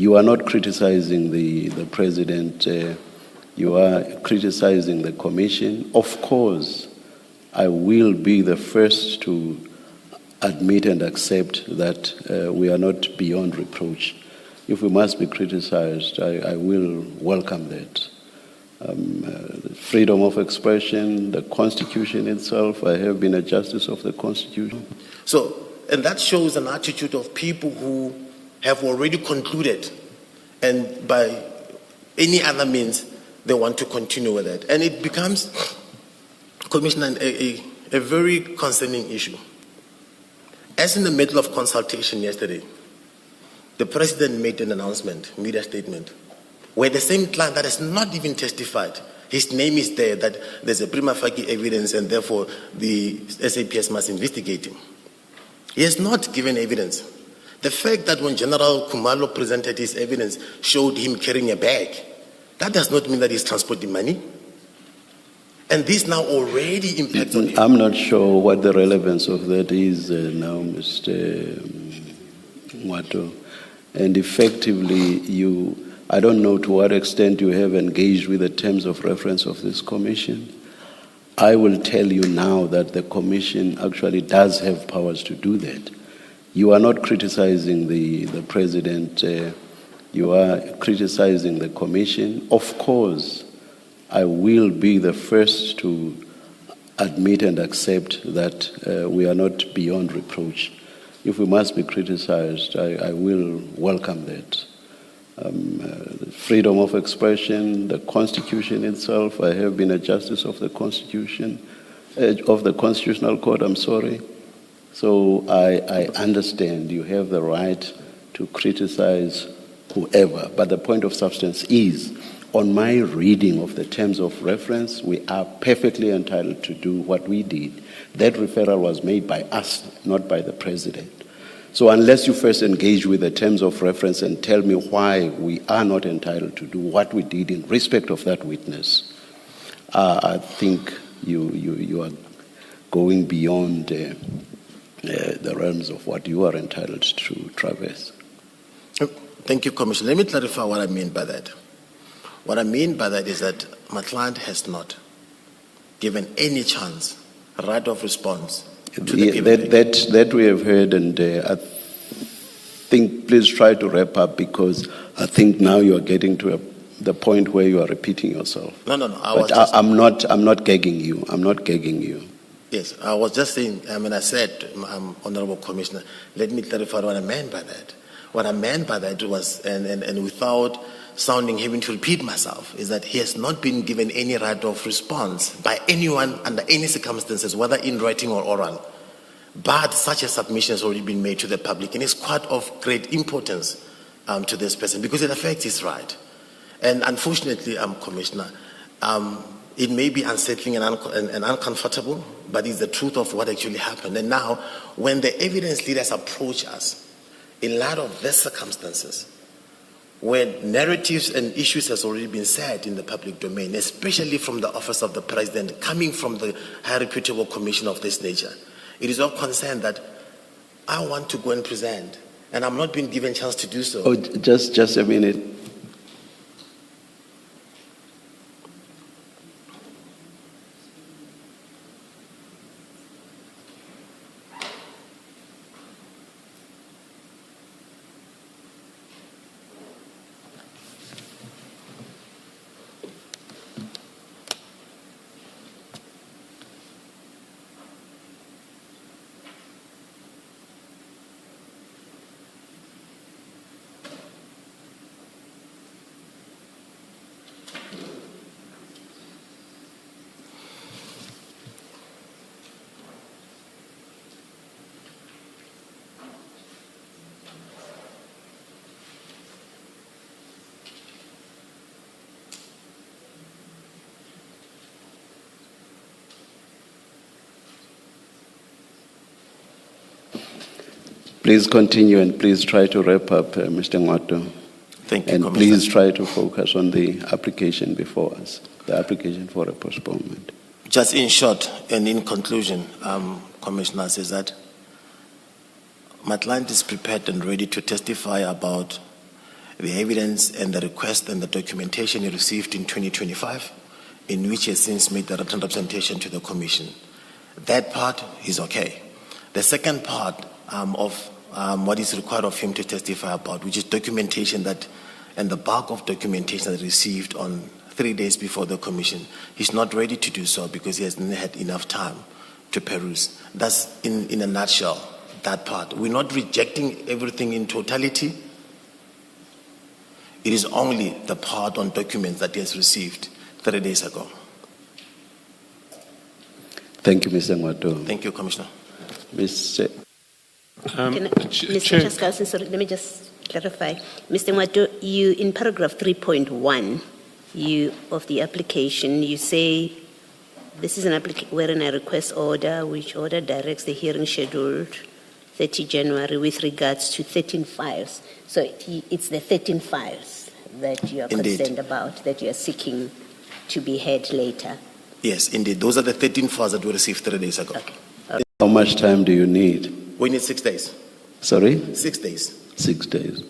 You are not criticizing the president, you are criticizing the commission. Of course, I will be the first to admit and accept that we are not beyond reproach. If we must be criticized, I will welcome that. Freedom of expression, the Constitution itself, I have been a justice of the Constitution. So, and that shows an attitude of people who have already concluded, and by any other means, they want to continue with it. And it becomes, Commissioner, a very concerning issue. As in the middle of consultation yesterday, the President made an announcement, media statement, where the same client that has not even testified, his name is there, that there's a prima facie evidence and therefore the SAPS must investigate him. He has not given evidence. The fact that when General Khumalo presented his evidence showed him carrying a bag, that does not mean that he's transporting money. And this now already impacts on him. I'm not sure what the relevance of that is now, Mr. Mwato. And effectively, I don't know to what extent you have engaged with the terms of reference of this commission. I will tell you now that the commission actually does have powers to do that. You are not criticizing the president, you are criticizing the commission. Of course, I will be the first to admit and accept that we are not beyond reproach. If we must be criticized, I will welcome that. Freedom of expression, the Constitution itself, I have been a justice of the Constitution, of the Constitutional Court, I'm sorry. So I understand you have the right to criticize whoever, but the point of substance is, on my reading of the terms of reference, we are perfectly entitled to do what we did. That referral was made by us, not by the president. So unless you first engage with the terms of reference and tell me why we are not entitled to do what we did in respect of that witness, I think you are going beyond the realms of what you are entitled to traverse. Thank you, Commissioner. Let me clarify what I mean by that. What I mean by that is that my client has not given any chance, right of response to the that we have heard, and I think please try to wrap up, because I think now you are getting to the point where you are repeating yourself. No. I'm not gagging you. I'm not gagging you. Yes, I was just saying. I said, Honorable Commissioner, let me clarify what I meant by that. What I meant by that was, and without having to repeat myself, is that he has not been given any right of response by anyone under any circumstances, whether in writing or oral. But such a submission has already been made to the public, and it's quite of great importance to this person, because it affects his right. And unfortunately, Commissioner, it may be unsettling and uncomfortable, but it's the truth of what actually happened. And now, when the evidence leaders approach us, in light of these circumstances, when narratives and issues has already been said in the public domain, especially from the office of the president, coming from the high reputable commission of this nature, it is of concern that I want to go and present, and I'm not being given a chance to do so. Oh, just a minute. Please continue, and please try to wrap up, Mr. Mwato. Thank you, and Commissioner. Please try to focus on the application before us, the application for a postponement. Just in short and in conclusion, Commissioner, says that my client is prepared and ready to testify about the evidence and the request and the documentation he received in 2025, in which he has since made the written representation to the Commission. That part is okay. The second part of what is required of him to testify about, which is documentation that, and the bulk of documentation that he received on 3 days before the Commission, he's not ready to do so because he hasn't had enough time to peruse. That's in a nutshell, that part. We're not rejecting everything in totality. It is only the part on documents that he has received 3 days ago. Thank you, Mr. Ngwato. Thank you, Commissioner. Mr. Mr. Chaskasi, sorry, let me just clarify. Mr. Ngwato, you, in paragraph 3.1 of the application, you say this is an application wherein I request order, which order directs the hearing scheduled 30 January with regards to 13 files. So it's the 13 files that you are Indeed. concerned about, that you are seeking to be heard later. Yes, indeed. Those are the 13 files that we received 3 days ago. Okay. How much time do you need? We need 6 days. Sorry? 6 days. 6 days.